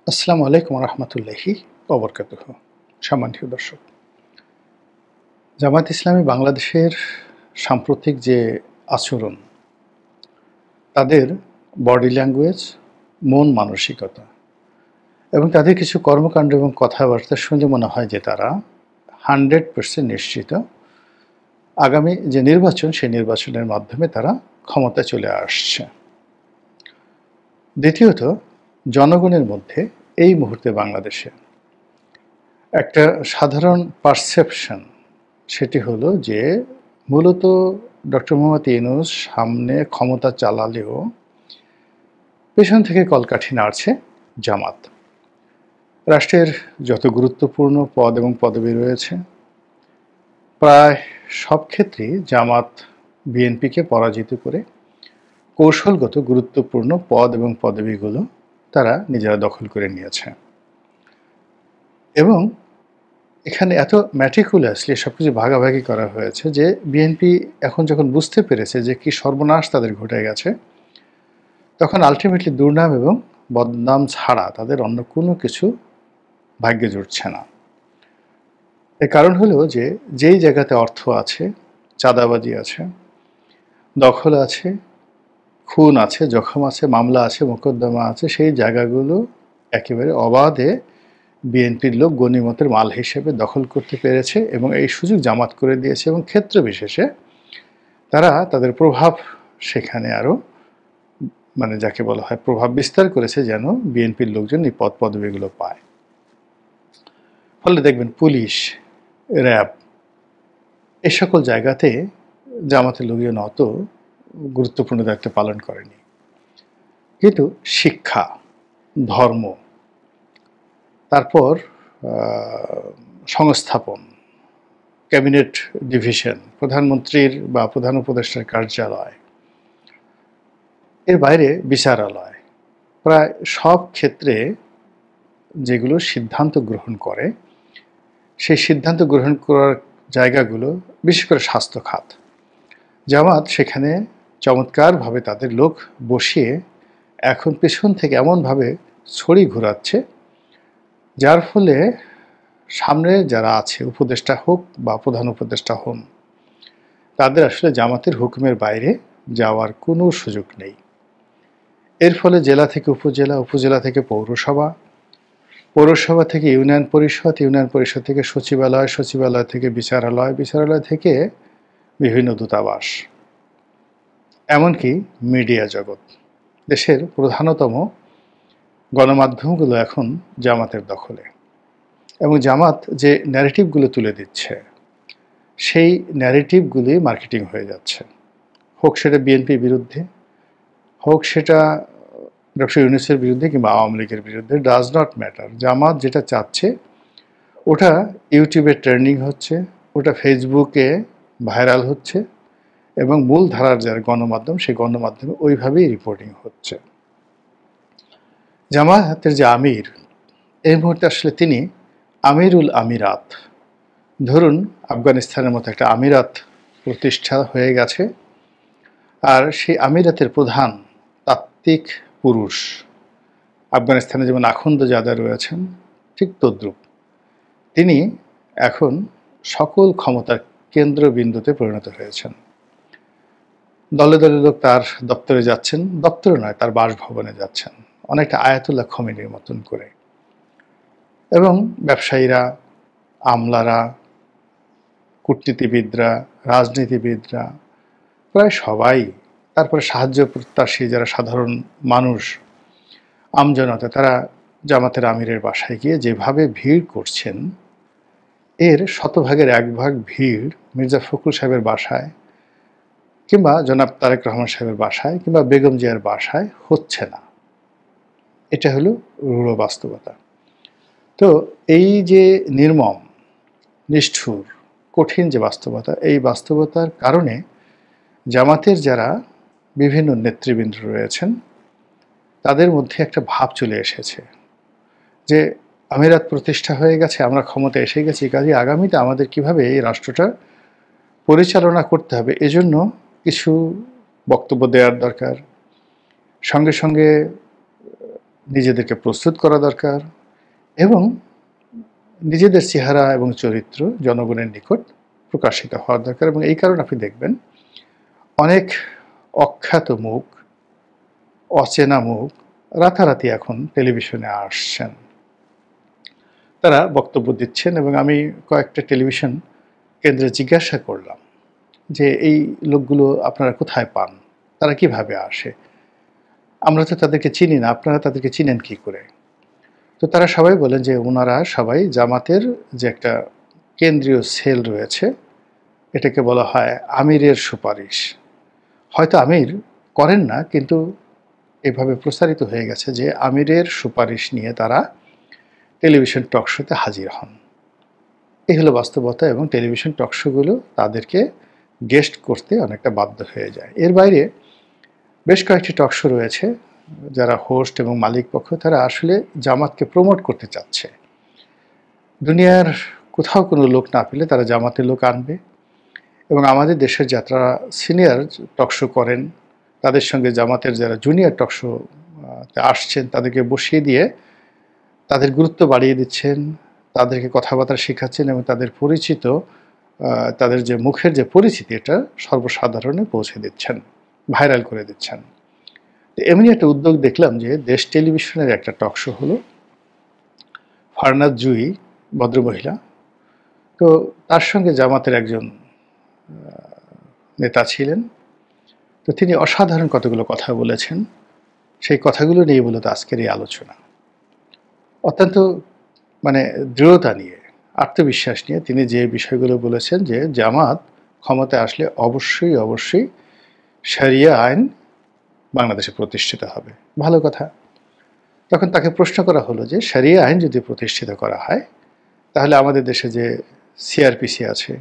আসসালামু আলাইকুম রহমতুল্লাহি ওবরকাতুহ। সম্মানিত দর্শক, জামায়াত ইসলামী বাংলাদেশের সাম্প্রতিক যে আচরণ, তাদের বডি ল্যাঙ্গুয়েজ, মন মানসিকতা এবং তাদের কিছু কর্মকাণ্ড এবং কথাবার্তা শুনলে মনে হয় যে তারা 100% নিশ্চিত আগামী যে নির্বাচন, সেই নির্বাচনের মাধ্যমে তারা ক্ষমতায় চলে আসছে। দ্বিতীয়ত, জনগণের মধ্যে এই মুহূর্তে বাংলাদেশে একটা সাধারণ পারসেপশন, সেটি হলো যে মূলত ডক্টর মোহাম্মদ ইউনূস সামনে ক্ষমতা চালালেও পেছন থেকে কলকাঠি নাড়ছে জামাত। রাষ্ট্রের যত গুরুত্বপূর্ণ পদ এবং পদবি রয়েছে, প্রায় সব ক্ষেত্রেই জামাত বিএনপিকে পরাজিত করে কৌশলগত গুরুত্বপূর্ণ পদ এবং পদবিগুলো তারা নিজেরা দখল করে নিয়েছে। এবং এখানে এত ম্যাটিকুলাসলি সব কিছু ভাগাভাগি করা হয়েছে যে বিএনপি এখন যখন বুঝতে পেরেছে যে কি সর্বনাশ তাদের ঘটে গেছে, তখন আলটিমেটলি দুর্নাম এবং বদনাম ছাড়া তাদের অন্য কোনো কিছু ভাগ্যে জুটছে না। এর কারণ হলো যে যেই জায়গাতে অর্থ আছে, চাঁদাবাজি আছে, দখল আছে, খুন আছে, জখম আছে, মামলা আছে, মোকদ্দমা আছে, সেই জায়গাগুলো একেবারে অবাধে বিএনপির লোক গনিমতের মাল হিসেবে দখল করতে পেরেছে এবং এই সুযোগ জামাত করে দিয়েছে এবং ক্ষেত্র বিশেষে তারা তাদের প্রভাব সেখানে আরও যাকে বলা হয় প্রভাব বিস্তার করেছে যেন বিএনপির লোকজন এই পদ পদবিগুলো পায়। ফলে দেখবেন পুলিশ, র্যাব, এই সকল জায়গাতে জামাতের লোকজন অত গুরুত্বপূর্ণ দায়িত্ব পালন করেনি। কিন্তু শিক্ষা, ধর্ম, তারপর সংস্থাপন, ক্যাবিনেট ডিভিশন, প্রধানমন্ত্রীর বা প্রধান উপদেষ্টার কার্যালয়, এর বাইরে বিচারালয়, প্রায় সব ক্ষেত্রে যেগুলো সিদ্ধান্ত গ্রহণ করে, সেই সিদ্ধান্ত গ্রহণ করার জায়গাগুলো বিশেষ করে স্বাস্থ্য খাত, জামাত সেখানে চমৎকারভাবে তাদের লোক বসিয়ে এখন পেছন থেকে এমনভাবে ছড়ি ঘোরাচ্ছে, যার ফলে সামনে যারা আছে, উপদেষ্টা হোক বা প্রধান উপদেষ্টা হন, তাদের আসলে জামাতের হুকুমের বাইরে যাওয়ার কোনো সুযোগ নেই। এর ফলে জেলা থেকে উপজেলা, উপজেলা থেকে পৌরসভা, পৌরসভা থেকে ইউনিয়ন পরিষদ, ইউনিয়ন পরিষদ থেকে সচিবালয়, সচিবালয় থেকে বিচারালয়, বিচারালয় থেকে বিভিন্ন দূতাবাস, এমনকি মিডিয়া জগৎ, দেশের প্রধানতম গণমাধ্যমগুলো এখন জামাতের দখলে। এবং জামাত যে ন্যারেটিভগুলো তুলে দিচ্ছে, সেই ন্যারেটিভগুলি মার্কেটিং হয়ে যাচ্ছে, হোক সেটা বিএনপির বিরুদ্ধে, হোক সেটা ডক্টর ইউনূসের বিরুদ্ধে কিংবা আওয়ামী লীগের বিরুদ্ধে, ডাজ নট ম্যাটার। জামাত যেটা চাচ্ছে ওটা ইউটিউবে ট্রেন্ডিং হচ্ছে, ওটা ফেসবুকে ভাইরাল হচ্ছে এবং মূল ধারার যারা গণমাধ্যম, সেই গণমাধ্যমে ওইভাবেই রিপোর্টিং হচ্ছে। জামায়াতের যে আমির, এই মুহূর্তে আসলে তিনি আমিরুল আমিরাত। ধরুন আফগানিস্তানের মতো একটা আমিরাত প্রতিষ্ঠা হয়ে গেছে, আর সেই আমিরাতের প্রধান তাত্ত্বিক পুরুষ আফগানিস্তানে যেমন আখুন্দজাদা রয়েছেন, ঠিক তদ্রূপ তিনি এখন সকল ক্ষমতার কেন্দ্রবিন্দুতে পরিণত হয়েছেন। দলে দলে লোক তার দপ্তরে যাচ্ছেন, দপ্তরে নয়, তার বাসভবনে যাচ্ছেন, অনেকটা আয়াতুল্লাহ খোমেনির মতন করে। এবং ব্যবসায়ীরা, আমলারা, কূটনীতিবিদরা, রাজনীতিবিদরা, প্রায় সবাই, তারপরে সাহায্য প্রত্যাশী যারা সাধারণ মানুষ, আমজনতা, তারা জামাতের আমিরের বাসায় গিয়ে যেভাবে ভিড় করছেন, এর শতভাগের 1 ভাগ ভিড় মির্জা ফখরুল সাহেবের বাসায় কিংবা জনাব তারেক রহমান সাহেবের বাসায় কিংবা বেগম জিয়ার বাসায় হচ্ছে না। এটা হলো রূঢ় বাস্তবতা। তো এই যে নির্মম, নিষ্ঠুর, কঠিন যে বাস্তবতা, এই বাস্তবতার কারণে জামাতের যারা বিভিন্ন নেতৃবৃন্দ রয়েছেন, তাদের মধ্যে একটা ভাব চলে এসেছে যে আমিরাত প্রতিষ্ঠা হয়ে গেছে, আমরা ক্ষমতায় এসে গেছি, কাজে আগামীতে আমাদের কিভাবে এই রাষ্ট্রটা পরিচালনা করতে হবে, এজন্য কিছু বক্তব্য দেওয়ার দরকার। সঙ্গে সঙ্গে নিজেদেরকে প্রস্তুত করা দরকার এবং নিজেদের চেহারা এবং চরিত্র জনগণের নিকট প্রকাশিত হওয়া দরকার। এবং এই কারণে আপনি দেখবেন অনেক অখ্যাত মুখ, অচেনা মুখ রাতারাতি এখন টেলিভিশনে আসছেন, তারা বক্তব্য দিচ্ছেন। এবং আমি কয়েকটা টেলিভিশন কেন্দ্রে জিজ্ঞাসা করলাম যে এই লোকগুলো আপনারা কোথায় পান, তারা কিভাবে আসে, আমরা তো তাদেরকে চিনি না, আপনারা তাদেরকে চিনেন কি করে? তো তারা সবাই বলেন যে ওনারা সবাই জামাতের যে একটা কেন্দ্রীয় সেল রয়েছে, এটাকে বলা হয় আমিরের সুপারিশ। হয়তো আমির করেন না, কিন্তু এভাবে প্রচারিত হয়ে গেছে যে আমিরের সুপারিশ নিয়ে তারা টেলিভিশন টকশোতে হাজির হন। এই হলো বাস্তবতা। এবং টেলিভিশন টকশোগুলো তাদেরকে গেস্ট করতে অনেকটা বাধ্য হয়ে যায়। এর বাইরে বেশ কয়েকটি টকশো রয়েছে যারা হোস্ট এবং মালিক পক্ষ, তারা আসলে জামাতকে প্রমোট করতে চাচ্ছে। দুনিয়ার কোথাও কোনো লোক না পেলে তারা জামাতের লোক আনবে। এবং আমাদের দেশের যারা সিনিয়র টকশো করেন, তাদের সঙ্গে জামাতের যারা জুনিয়র টকশো আসছেন তাদেরকে বসিয়ে দিয়ে তাদের গুরুত্ব বাড়িয়ে দিচ্ছেন, তাদেরকে কথাবার্তা শেখাচ্ছেন এবং তাদের পরিচিত, তাদের যে মুখের যে পরিচিতি, এটা সর্বসাধারণে পৌঁছে দিচ্ছেন, ভাইরাল করে দিচ্ছেন। এমনি একটা উদ্যোগ দেখলাম যে দেশ টেলিভিশনের একটা টকশো হলো, ফারনাজ জুই ভদ্রমহিলা, তো তার সঙ্গে জামাতের একজন নেতা ছিলেন। তো তিনি অসাধারণ কতগুলো কথা বলেছেন, সেই কথাগুলো নিয়ে মূলত আজকের এই আলোচনা। অত্যন্ত দৃঢ়তা নিয়ে, আত্মবিশ্বাস নিয়ে তিনি যে বিষয়গুলো বলেছেন যে জামাত ক্ষমতায় আসলে অবশ্যই অবশ্যই শরিয়া আইন বাংলাদেশে প্রতিষ্ঠিত হবে। ভালো কথা। তখন তাকে প্রশ্ন করা হলো যে শরিয়া আইন যদি প্রতিষ্ঠিত করা হয়, তাহলে আমাদের দেশে যে সিআরপিসি আছে,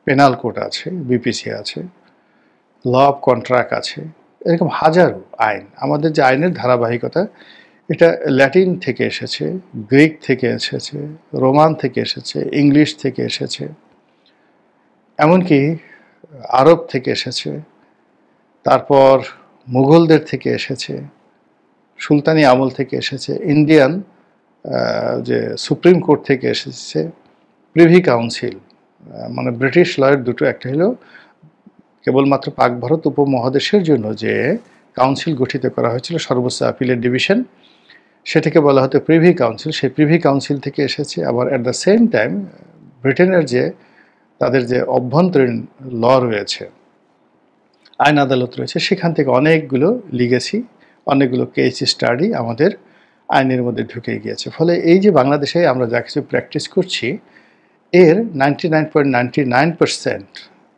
পেনাল কোড আছে, বিপিসি আছে, ল অফ কন্ট্রাক্ট আছে, এরকম হাজারো আইন, আমাদের যে আইনের ধারাবাহিকতা, এটা ল্যাটিন থেকে এসেছে, গ্রিক থেকে এসেছে, রোমান থেকে এসেছে, ইংলিশ থেকে এসেছে, এমনকি আরব থেকে এসেছে, তারপর মুঘলদের থেকে এসেছে, সুলতানি আমল থেকে এসেছে, ইন্ডিয়ান যে সুপ্রিম কোর্ট থেকে এসেছে, প্রিভি কাউন্সিল, ব্রিটিশ লয়ের দুটো, একটা হলো কেবলমাত্র পাক ভারত উপমহাদেশের জন্য যে কাউন্সিল গঠিত করা হয়েছিল, সর্বোচ্চ আপিলের ডিভিশন, সেটাকে বলা হতো প্রিভি কাউন্সিল। সেই প্রিভি কাউন্সিল থেকে এসেছে। আবার অ্যাট দ্য সেম টাইম ব্রিটেনের যে তাদের যে অভ্যন্তরীণ ল রয়েছে, আইন আদালত রয়েছে, সেখান থেকে অনেকগুলো লিগেসি, অনেকগুলো কেস স্টাডি আমাদের আইনের মধ্যে ঢুকে গিয়েছে। ফলে এই যে বাংলাদেশে আমরা যা কিছু প্র্যাকটিস করছি, এর 99.99%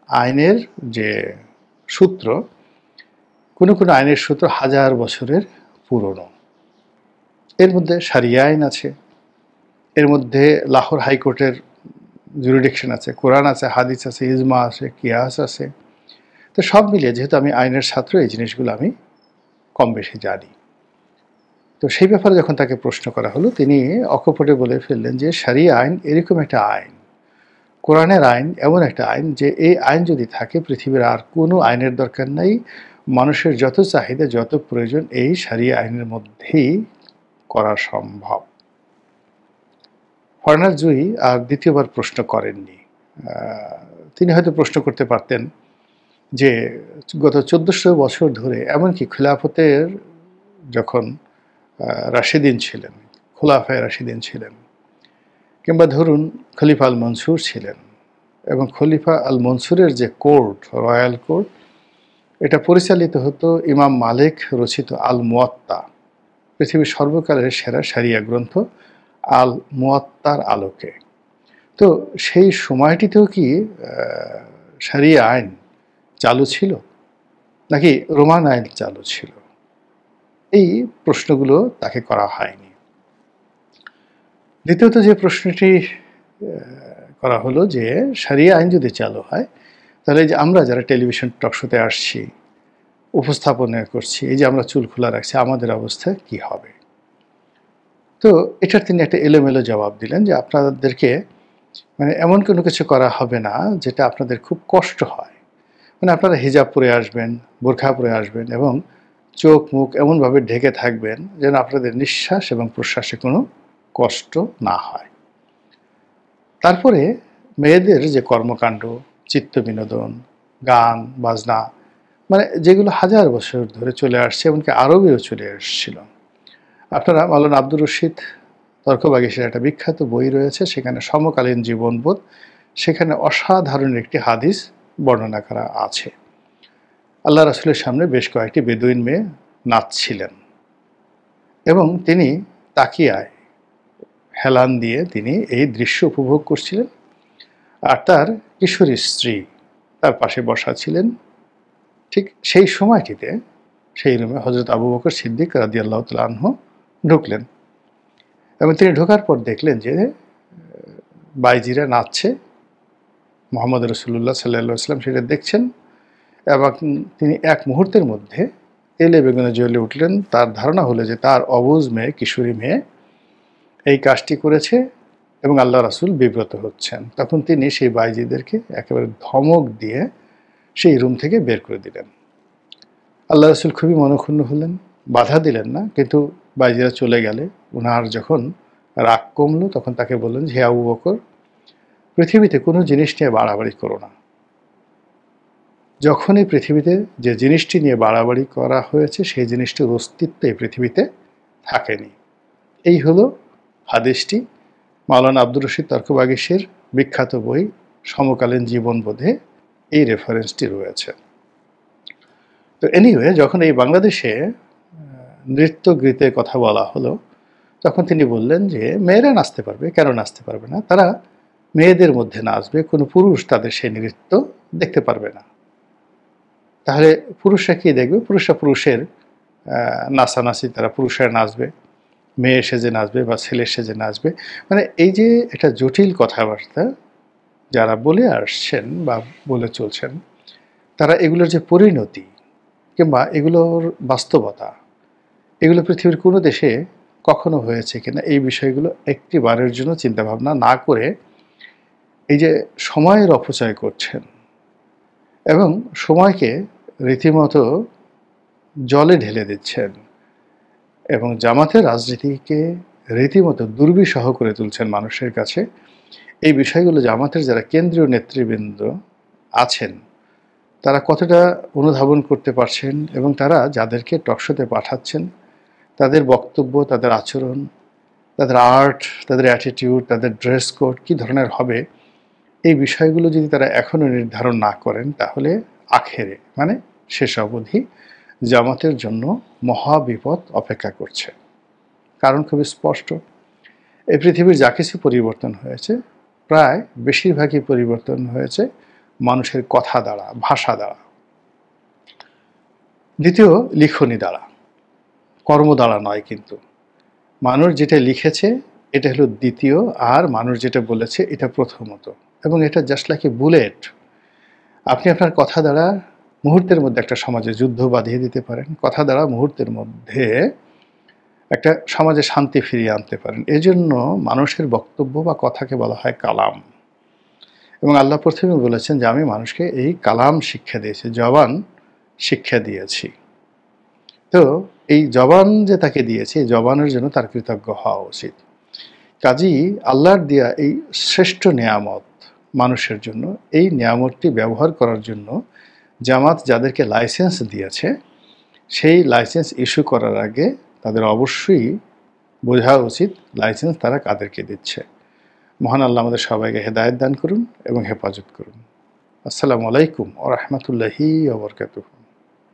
আইনের যে সূত্র, কোনো কোনো আইনের সূত্র হাজার বছরের পুরনো। এর মধ্যে শরিয়া আইন আছে, এর মধ্যে লাহোর হাইকোর্টের জুরিডিকশন আছে, কোরআন আছে, হাদিস আছে, ইজমা আছে, কিয়াস আছে। তো সব মিলিয়ে যেহেতু আমি আইনের ছাত্র, এই জিনিসগুলো আমি কম বেশি জানি। তো সেই ব্যাপারে যখন তাকে প্রশ্ন করা হলো, তিনি অকপটে বলে ফেললেন যে শরিয়া আইন এরকম একটা আইন, কোরআনের আইন এমন একটা আইন যে এই আইন যদি থাকে, পৃথিবীর আর কোনো আইনের দরকার নাই। মানুষের যত চাহিদা, যত প্রয়োজন, এই শরিয়া আইনের মধ্যেই করা সম্ভব। ফারনাজ জুই আর দ্বিতীয়বার প্রশ্ন করেননি। তিনি হয়তো প্রশ্ন করতে পারতেন যে গত 1400 বছর ধরে, এমনকি খিলাফতের যখন রাশিদিন ছিলেন, খোলাফায়ে রাশিদিন ছিলেন, কিংবা ধরুন খলিফা আল মনসুর ছিলেন, এবং খলিফা আল মনসুরের যে কোর্ট, রয়্যাল কোর্ট, এটা পরিচালিত হতো ইমাম মালিক রচিত আল মুয়াত্তা, পৃথিবীর সর্বকালের সেরা শরিয়া গ্রন্থ আল মুয়াত্তার আলোকে। তো সেই সময়টিতেও কি শরিয়া আইন চালু ছিল, নাকি রোমান আইন চালু ছিল? এই প্রশ্নগুলো তাকে করা হয়নি। দ্বিতীয়ত যে প্রশ্নটি করা হলো যে শরিয়া আইন যদি চালু হয়, তাহলে যে আমরা যারা টেলিভিশন টকশোতে আসছি, উপস্থাপনা করছি, এই যে আমরা চুল খোলা রাখছি, আমাদের অবস্থা কি হবে? তো এটার তিনি একটা এলোমেলো জবাব দিলেন যে আপনাদেরকে এমন কোনো কিছু করা হবে না যেটা আপনাদের খুব কষ্ট হয়। আপনারা হিজাব পরে আসবেন, বোরখা পরে আসবেন এবং চোখ মুখ এমনভাবে ঢেকে থাকবেন যেন আপনাদের নিঃশ্বাস এবং প্রশ্বাসে কোনো কষ্ট না হয়। তারপরে মেয়েদের যে কর্মকাণ্ড, চিত্ত বিনোদন, গান বাজনা, মানে যেগুলো হাজার বছর ধরে চলে আসছে, এমনকি আরবেও চলে এসেছিল। আপনারা মাওলানা আব্দুর রশিদ তর্কবাগীশের একটা বিখ্যাত বই রয়েছে, সেখানে সমকালীন জীবনবোধ, সেখানে অসাধারণ একটি হাদিস বর্ণনা করা আছে। আল্লাহ রাসূলের সামনে বেশ কয়েকটি বেদুইন মেয়ে নাচছিলেন এবং তিনি তাকিয়ায় হেলান দিয়ে তিনি এই দৃশ্য উপভোগ করছিলেন, আর তার কিশোরী স্ত্রী তার পাশে বসা ছিলেন। ঠিক সেই সময়টিতে সেই রুমে হযরত আবু বকর সিদ্দিক রাদিয়াল্লাহু তাআলা আনহু ঢুকলেন এবং তিনি ঢোকার পর দেখলেন যে বাইজিরা নাচছে। মুহাম্মদ রাসূলুল্লাহ সাল্লাল্লাহু আলাইহি ওয়াসাল্লাম সেটা দেখছেন এবং তিনি এক মুহূর্তের মধ্যে তেলে বেগুনে জ্বলে উঠলেন। তার ধারণা হলো যে তার অবুঝ মেয়ে, কিশোরী মেয়ে এই কাজটি করেছে এবং আল্লাহ রাসূল বিব্রত হচ্ছেন। তখন তিনি সেই বাইজিদেরকে একেবারে ধমক দিয়ে সেই রুম থেকে বের করে দিলেন। আল্লাহ রাসূল খুবই মনঃক্ষুণ্ণ হলেন, বাধা দিলেন না, কিন্তু বাইজিরা চলে গেলে ওনার যখন রাগ কমলো তখন তাকে বললেন যে, হে আবু বকর, পৃথিবীতে কোনো জিনিস নিয়ে বাড়াবাড়ি করো না। যখনই পৃথিবীতে যে জিনিসটি নিয়ে বাড়াবাড়ি করা হয়েছে সেই জিনিসটির অস্তিত্ব এই পৃথিবীতে থাকেনি। এই হলো হাদিসটি। মাওলানা আব্দুর রশিদ তর্কবাগীশের বিখ্যাত বই সমকালীন জীবনবোধে এই রেফারেন্সটি রয়েছে। তো এনিওয়ে, যখন এই বাংলাদেশে নৃত্য গীতের কথা বলা হলো তখন তিনি বললেন যে মেয়েরা নাচতে পারবে, কেন নাচতে পারবে না? তারা মেয়েদের মধ্যে নাচবে, কোনো পুরুষ তাদের সেই নৃত্য দেখতে পারবে না। তাহলে পুরুষরা কি দেখবে? পুরুষরা পুরুষের নাচানাচি, তারা পুরুষরা নাচবে, মেয়ে সেজে নাচবে বা ছেলে সেজে নাচবে। মানে এই যে একটা জটিল কথাবার্তা যারা বলে আসছেন বা বলে চলছেন, তারা এগুলোর যে পরিণতি কিংবা এগুলোর বাস্তবতা, এগুলো পৃথিবীর কোনো দেশে কখনো হয়েছে কিনা এই বিষয়গুলো একটি বারের জন্য চিন্তাভাবনা না করে এই যে সময়ের অপচয় করছেন এবং সময়কে রীতিমতো জলে ঢেলে দিচ্ছেন এবং জামাতের রাজনীতিকে রীতিমতো দুর্বিষহ করে তুলছেন মানুষের কাছে। এই বিষয়গুলো জামাতের যারা কেন্দ্রীয় নেতৃবৃন্দ আছেন তারা কতটা অনুধাবন করতে পারছেন এবং তারা যাদেরকে টকশোতে পাঠাচ্ছেন তাদের বক্তব্য, তাদের আচরণ, তাদের আর্ট, তাদের অ্যাটিটিউড, তাদের ড্রেস কোড কী ধরনের হবে, এই বিষয়গুলো যদি তারা এখনও নির্ধারণ না করেন তাহলে আখেরে মানে শেষ অবধি জামাতের জন্য মহা বিপদ অপেক্ষা করছে। কারণ খুবই স্পষ্ট, এই পৃথিবীর যা কিছু পরিবর্তন হয়েছে প্রায় বেশিরভাগই পরিবর্তন হয়েছে মানুষের কথা দ্বারা, ভাষা দ্বারা, দ্বিতীয় লিখনি দ্বারা, কর্ম দ্বারা নয়। কিন্তু মানুষ যেটা লিখেছে এটা হলো দ্বিতীয়, আর মানুষ যেটা বলেছে এটা প্রথমত, এবং এটা জাস্ট লাইক এ বুলেট। আপনি আপনার কথা দ্বারা মুহূর্তের মধ্যে একটা সমাজে যুদ্ধ বাঁধিয়ে দিতে পারেন, কথা দ্বারা মুহূর্তের মধ্যে একটা সমাজে শান্তি ফিরিয়ে আনতে পারেন। এজন্য মানুষের বক্তব্য বা কথাকে বলা হয় কালাম, এবং আল্লাহ প্রথমে বলেছেন যে আমি মানুষকে এই কালাম শিক্ষা দিয়েছি, জবান শিক্ষা দিয়েছি। তো এই জবান যে তাকে দিয়েছে, এই জবানের জন্য তার কৃতজ্ঞ হওয়া উচিত। কাজেই আল্লাহর দেয়া এই শ্রেষ্ঠ নেয়ামত মানুষের জন্য, এই নেয়ামতটি ব্যবহার করার জন্য জামাত যাদেরকে লাইসেন্স দিয়েছে সেই লাইসেন্স ইস্যু করার আগে তাদের অবশ্যই বোঝা উচিত লাইসেন্স তারা কাদেরকে দিচ্ছে। মহান আল্লাহ আমাদের সবাইকে হেদায়েত দান করুন এবং হেফাজত করুন। আসসালামু আলাইকুম ওয়া রাহমাতুল্লাহি ওয়া বারাকাতুহু।